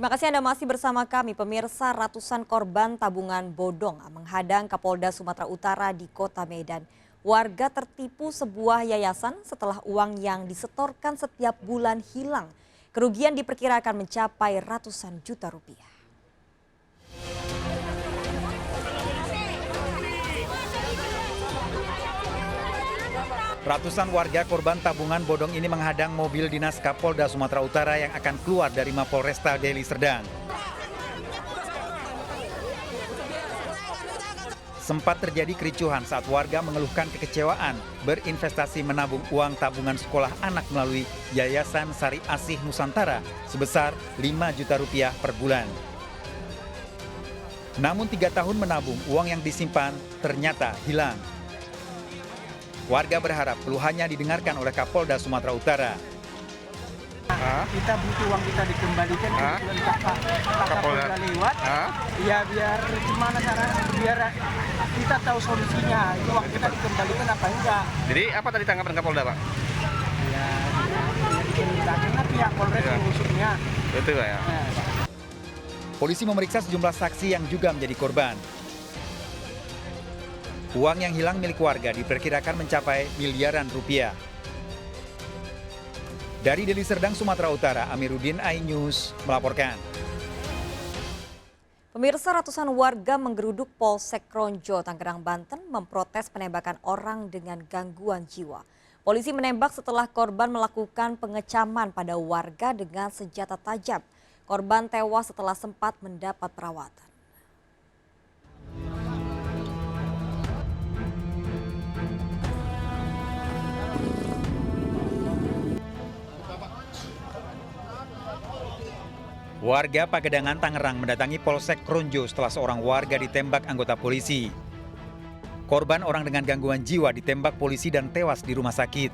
Terima kasih Anda masih bersama kami. Pemirsa, ratusan korban tabungan bodong menghadang Kapolda Sumatera Utara di Kota Medan. Warga tertipu sebuah yayasan setelah uang yang disetorkan setiap bulan hilang. Kerugian diperkirakan mencapai ratusan juta rupiah. Ratusan warga korban tabungan bodong ini menghadang mobil dinas Kapolda Sumatera Utara yang akan keluar dari Mapolresta Deli Serdang. Sempat terjadi kericuhan saat warga mengeluhkan kekecewaan berinvestasi menabung uang tabungan sekolah anak melalui Yayasan Sari Asih Nusantara sebesar 5 juta rupiah per bulan. Namun 3 tahun menabung, uang yang disimpan ternyata hilang. Warga berharap keluhannya didengarkan oleh Kapolda Sumatera Utara. Kita butuh uang kita dikembalikan, kebetulan Pak Kapolda lewat. Ya biar gimana caranya, biar kita tahu solusinya. Itu uang kita dikembalikan apa enggak. Jadi apa tadi tanggapan Kapolda, Pak? Ya, karena pihak Polres mengusutnya. Betul, Pak ya. Polisi memeriksa sejumlah saksi yang juga menjadi korban. Uang yang hilang milik warga diperkirakan mencapai miliaran rupiah. Dari Deli Serdang, Sumatera Utara, Amiruddin, iNews melaporkan. Pemirsa, ratusan warga menggeruduk Polsek Kronjo, Tangerang, Banten memprotes penembakan orang dengan gangguan jiwa. Polisi menembak setelah korban melakukan pengecaman pada warga dengan senjata tajam. Korban tewas setelah sempat mendapat perawatan. Warga Pagedangan, Tangerang mendatangi Polsek Kronjo setelah seorang warga ditembak anggota polisi. Korban orang dengan gangguan jiwa ditembak polisi dan tewas di rumah sakit.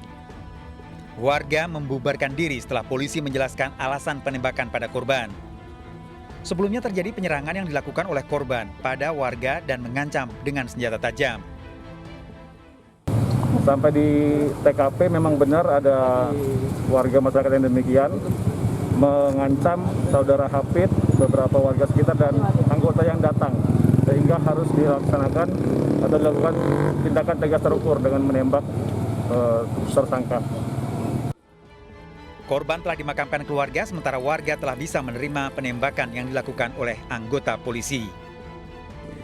Warga membubarkan diri setelah polisi menjelaskan alasan penembakan pada korban. Sebelumnya terjadi penyerangan yang dilakukan oleh korban pada warga dan mengancam dengan senjata tajam. Sampai di TKP memang benar ada warga masyarakat yang demikian mengancam saudara Hafid, beberapa warga sekitar dan anggota yang datang, sehingga harus dilaksanakan atau dilakukan tindakan tegas terukur dengan menembak tersangka. Korban telah dimakamkan keluarga, sementara warga telah bisa menerima penembakan yang dilakukan oleh anggota polisi.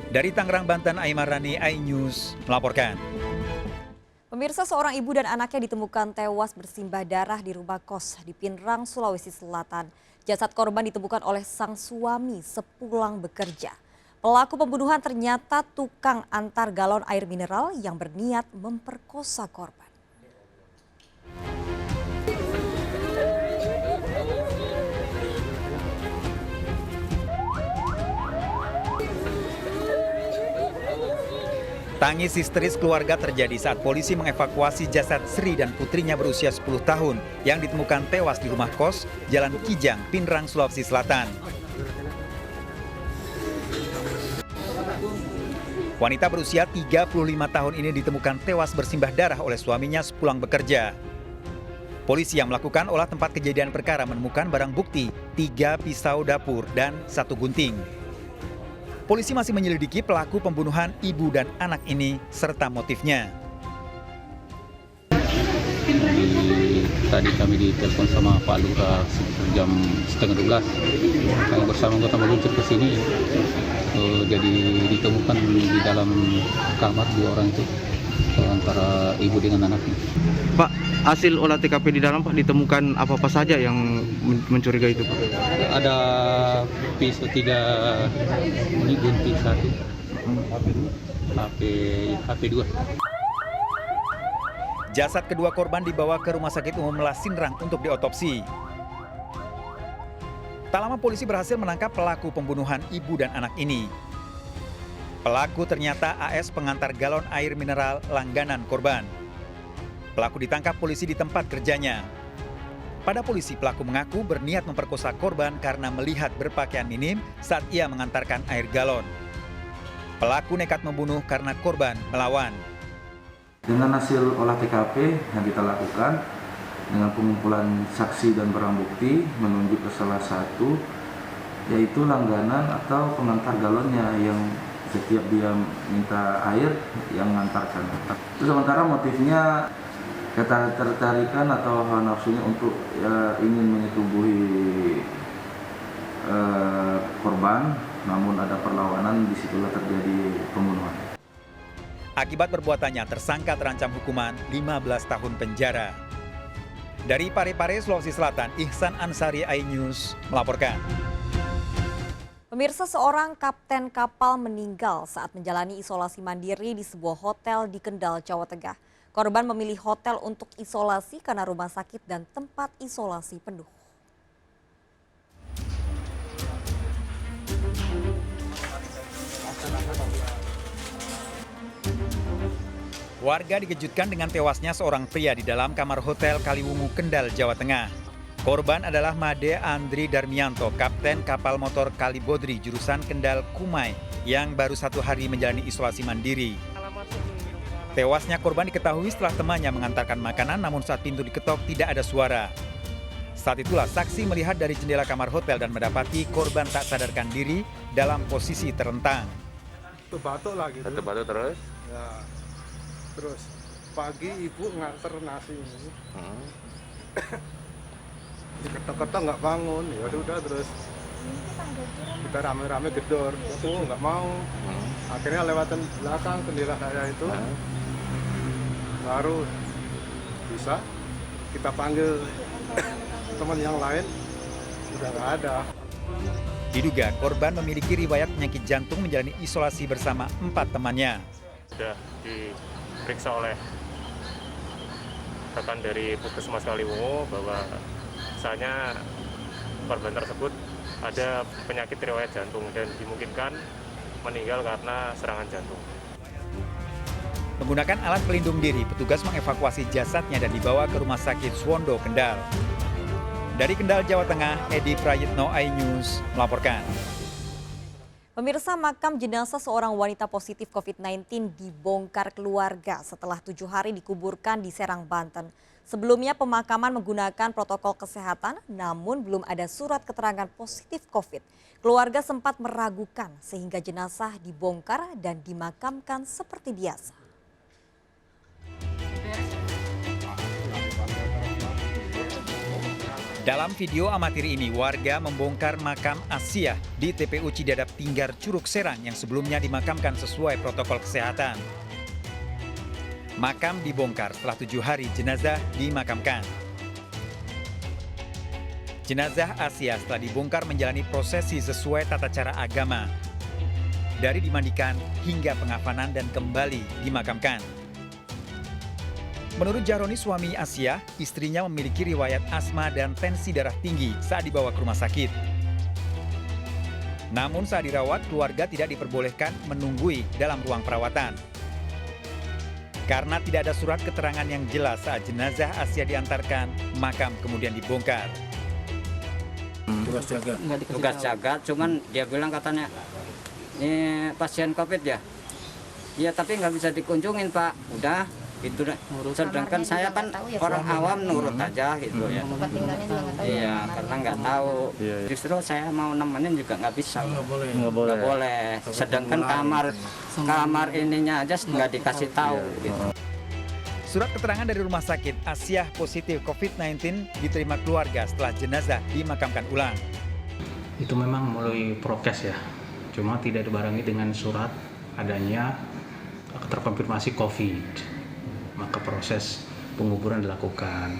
Dari Tangerang, Banten, Aimar Rani, iNews melaporkan. Pemirsa, seorang ibu dan anaknya ditemukan tewas bersimbah darah di rumah kos di Pinrang, Sulawesi Selatan. Jasad korban ditemukan oleh sang suami sepulang bekerja. Pelaku pembunuhan ternyata tukang antar galon air mineral yang berniat memperkosa korban. Tangis histeris keluarga terjadi saat polisi mengevakuasi jasad Sri dan putrinya berusia 10 tahun yang ditemukan tewas di rumah kos Jalan Kijang, Pinrang, Sulawesi Selatan. Wanita berusia 35 tahun ini ditemukan tewas bersimbah darah oleh suaminya sepulang bekerja. Polisi yang melakukan olah tempat kejadian perkara menemukan barang bukti 3 pisau dapur dan 1 gunting. Polisi masih menyelidiki pelaku pembunuhan ibu dan anak ini serta motifnya. Tadi kami ditelepon sama Pak Lurah jam 11:30. Kami bersama anggota meluncur ke sini. Jadi ditemukan di dalam kamar 2 orang itu, antara ibu dengan anaknya. Pak, hasil olah TKP di dalam Pak ditemukan apa-apa saja yang mencurigai itu Pak? Ada pisau 3, ini gunting 1, HP 2. Jasad kedua korban dibawa ke Rumah Sakit Umum Lasinrang untuk diotopsi. Tak lama polisi berhasil menangkap pelaku pembunuhan ibu dan anak ini. Pelaku ternyata AS pengantar galon air mineral langganan korban. Pelaku ditangkap polisi di tempat kerjanya. Pada polisi, pelaku mengaku berniat memperkosa korban karena melihat berpakaian minim saat ia mengantarkan air galon. Pelaku nekat membunuh karena korban melawan. Dengan hasil olah TKP yang kita lakukan, dengan pengumpulan saksi dan barang bukti menunjuk ke salah satu yaitu langganan atau pengantar galonnya yang setiap dia minta air yang mengantarkan. Terus sementara motifnya ketertarikan atau hawa nafsunya untuk ingin menyetubuhi korban, namun ada perlawanan, disitulah terjadi pembunuhan. Akibat perbuatannya, tersangka terancam hukuman 15 tahun penjara. Dari Parepare, Sulawesi Selatan, Ihsan Ansari, iNews melaporkan. Pemirsa, seorang kapten kapal meninggal saat menjalani isolasi mandiri di sebuah hotel di Kendal, Jawa Tengah. Korban memilih hotel untuk isolasi karena rumah sakit dan tempat isolasi penuh. Warga dikejutkan dengan tewasnya seorang pria di dalam kamar hotel Kaliwungu, Kendal, Jawa Tengah. Korban adalah Made Andri Darmianto, kapten kapal motor Kalibodri jurusan Kendal Kumai yang baru 1 hari menjalani isolasi mandiri. Tewasnya korban diketahui setelah temannya mengantarkan makanan, namun saat pintu diketok tidak ada suara. Saat itulah saksi melihat dari jendela kamar hotel dan mendapati korban tak sadarkan diri dalam posisi terentang. Batuk lah gitu. Batuk terus? Ya. Terus pagi ibu nganter nasi ini. Diketok-ketok nggak bangun, ya udah terus kita rame-rame gedor, tuh nggak mau. Akhirnya lewatan belakang jendela saya itu, baru bisa kita panggil teman yang lain, sudah nggak ada. Diduga korban memiliki riwayat penyakit jantung menjalani isolasi bersama 4 temannya. Sudah diperiksa oleh rekan dari Puskesmas Kaliwungu bahwa misalnya korban tersebut ada penyakit riwayat jantung dan dimungkinkan meninggal karena serangan jantung. Menggunakan alat pelindung diri, petugas mengevakuasi jasadnya dan dibawa ke Rumah Sakit Suwondo, Kendal. Dari Kendal, Jawa Tengah, Edi Prayitno, iNews melaporkan. Pemirsa, makam jenazah seorang wanita positif COVID-19 dibongkar keluarga setelah 7 hari dikuburkan di Serang, Banten. Sebelumnya pemakaman menggunakan protokol kesehatan, namun belum ada surat keterangan positif COVID. Keluarga sempat meragukan sehingga jenazah dibongkar dan dimakamkan seperti biasa. Dalam video amatir ini, warga membongkar makam Asia di TPU Cidadap Tinggar, Curug Serang yang sebelumnya dimakamkan sesuai protokol kesehatan. Makam dibongkar setelah 7 hari jenazah dimakamkan. Jenazah Asia setelah dibongkar menjalani prosesi sesuai tata cara agama. Dari dimandikan hingga pengafanan dan kembali dimakamkan. Menurut Jaroni, suami Asia, istrinya memiliki riwayat asma dan tensi darah tinggi saat dibawa ke rumah sakit. Namun saat dirawat, keluarga tidak diperbolehkan menunggui dalam ruang perawatan. Karena tidak ada surat keterangan yang jelas saat jenazah Asia diantarkan, makam kemudian dibongkar. Tugas jaga, cuman dia bilang katanya, ini pasien COVID ya? Iya, tapi nggak bisa dikunjungin Pak. Udah, itu deh. Sedangkan saya kan orang awam nurut aja gitu ya. Iya, karena nggak tahu. Justru saya mau nemenin juga nggak bisa. Nggak boleh. Sedangkan kamar ininya aja nggak dikasih tahu. Gitu. Surat keterangan dari rumah sakit Asia positif COVID-19 diterima keluarga setelah jenazah dimakamkan ulang. Itu memang melalui prokes ya, cuma tidak dibarengi dengan surat adanya terkonfirmasi COVID. Maka proses penguburan dilakukan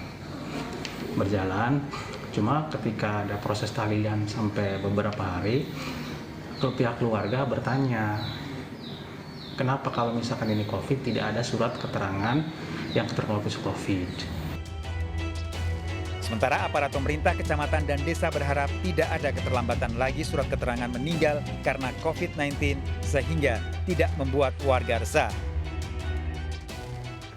berjalan, cuma ketika ada proses tahlilan sampai beberapa hari, pihak keluarga bertanya, kenapa kalau misalkan ini COVID tidak ada surat keterangan yang terkonfirmasi COVID. Sementara aparat pemerintah, kecamatan, dan desa berharap tidak ada keterlambatan lagi surat keterangan meninggal karena COVID-19 sehingga tidak membuat warga resah.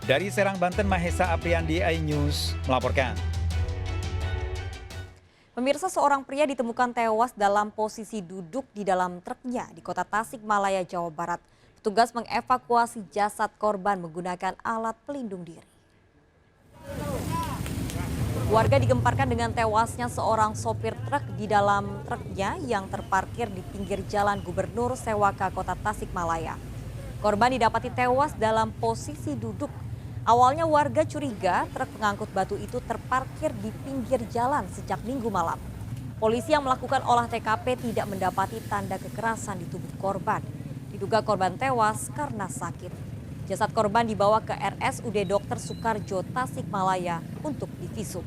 Dari Serang, Banten, Mahesa Apriandi, iNews melaporkan. Pemirsa, seorang pria ditemukan tewas dalam posisi duduk di dalam truknya di Kota Tasikmalaya, Jawa Barat. Petugas mengevakuasi jasad korban menggunakan alat pelindung diri. Warga digemparkan dengan tewasnya seorang sopir truk di dalam truknya yang terparkir di pinggir jalan Gubernur Sewaka, Kota Tasikmalaya. Korban didapati tewas dalam posisi duduk. Awalnya warga curiga truk pengangkut batu itu terparkir di pinggir jalan sejak Minggu malam. Polisi yang melakukan olah TKP tidak mendapati tanda kekerasan di tubuh korban. Diduga korban tewas karena sakit. Jasad korban dibawa ke RSUD Dr. Soekarjo Tasikmalaya untuk divisum.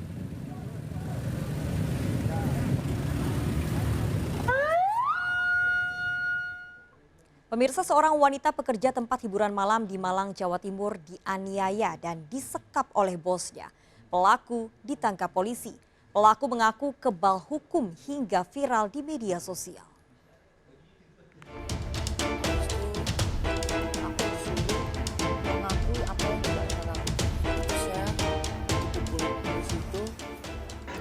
Pemirsa, seorang wanita pekerja tempat hiburan malam di Malang, Jawa Timur dianiaya dan disekap oleh bosnya. Pelaku ditangkap polisi. Pelaku mengaku kebal hukum hingga viral di media sosial.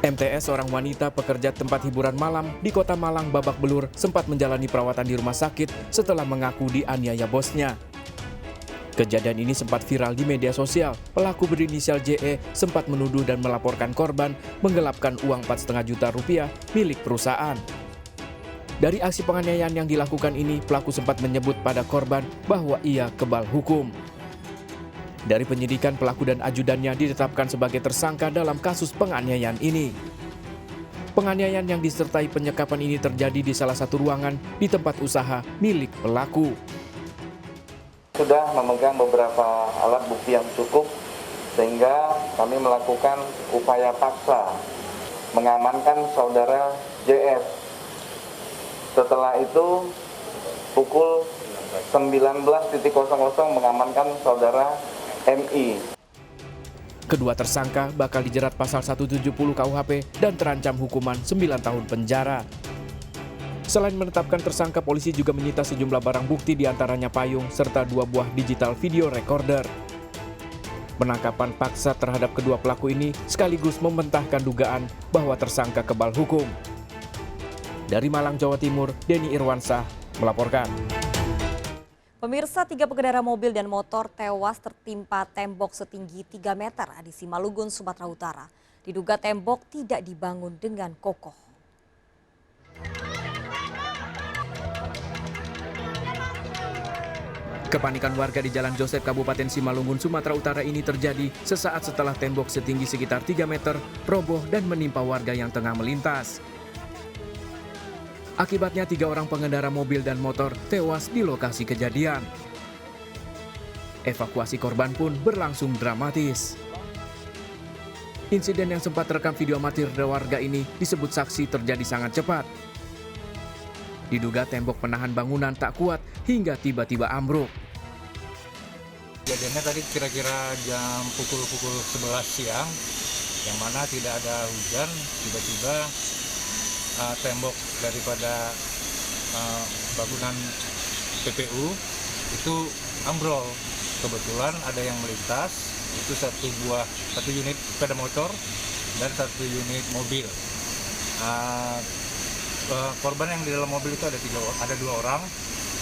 MTS, seorang wanita pekerja tempat hiburan malam di Kota Malang, Babak Belur, sempat menjalani perawatan di rumah sakit setelah mengaku dianiaya bosnya. Kejadian ini sempat viral di media sosial. Pelaku berinisial JE sempat menuduh dan melaporkan korban menggelapkan uang 4,5 juta rupiah milik perusahaan. Dari aksi penganiayaan yang dilakukan ini, pelaku sempat menyebut pada korban bahwa ia kebal hukum. Dari penyidikan, pelaku dan ajudannya ditetapkan sebagai tersangka dalam kasus penganiayaan ini. Penganiayaan yang disertai penyekapan ini terjadi di salah satu ruangan di tempat usaha milik pelaku. Sudah memegang beberapa alat bukti yang cukup sehingga kami melakukan upaya paksa mengamankan saudara JS. Setelah itu pukul 19.00 mengamankan saudara MI. Kedua tersangka bakal dijerat pasal 170 KUHP dan terancam hukuman 9 tahun penjara. Selain menetapkan tersangka, polisi juga menyita sejumlah barang bukti diantaranya payung serta 2 buah digital video recorder. Penangkapan paksa terhadap kedua pelaku ini sekaligus membantahkan dugaan bahwa tersangka kebal hukum. Dari Malang, Jawa Timur, Denny Irwansah melaporkan. Pemirsa, 3 pengendara mobil dan motor tewas tertimpa tembok setinggi 3 meter di Simalungun, Sumatera Utara. Diduga tembok tidak dibangun dengan kokoh. Kepanikan warga di Jalan Joseph, Kabupaten Simalungun, Sumatera Utara ini terjadi sesaat setelah tembok setinggi sekitar 3 meter roboh dan menimpa warga yang tengah melintas. Akibatnya 3 orang pengendara mobil dan motor tewas di lokasi kejadian. Evakuasi korban pun berlangsung dramatis. Insiden yang sempat terekam video amatir warga ini disebut saksi terjadi sangat cepat. Diduga tembok penahan bangunan tak kuat hingga tiba-tiba ambruk. Kejadiannya tadi kira-kira jam pukul 11 siang, yang mana tidak ada hujan, tiba-tiba tembok daripada bangunan PPU itu ambrol. Kebetulan ada yang melintas, itu satu unit sepeda motor dan 1 unit mobil. Korban yang di dalam mobil itu ada 2 orang,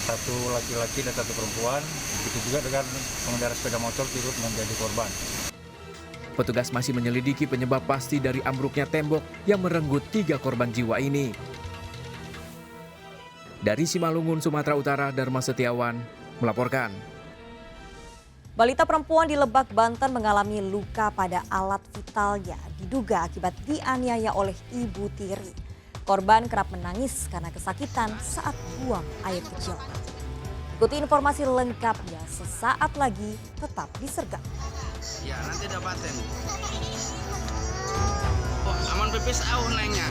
1 laki-laki dan 1 perempuan. Begitu juga dengan pengendara sepeda motor turut menjadi korban. Petugas masih menyelidiki penyebab pasti dari ambruknya tembok yang merenggut 3 korban jiwa ini. Dari Simalungun, Sumatera Utara, Dharma Setiawan melaporkan. Balita perempuan di Lebak, Banten mengalami luka pada alat vitalnya, diduga akibat dianiaya oleh ibu tiri. Korban kerap menangis karena kesakitan saat buang air kecil. Ikuti informasi lengkapnya sesaat lagi, tetap di Sergap. Ya, nanti dapatin. Oh, aman pipis nengnya.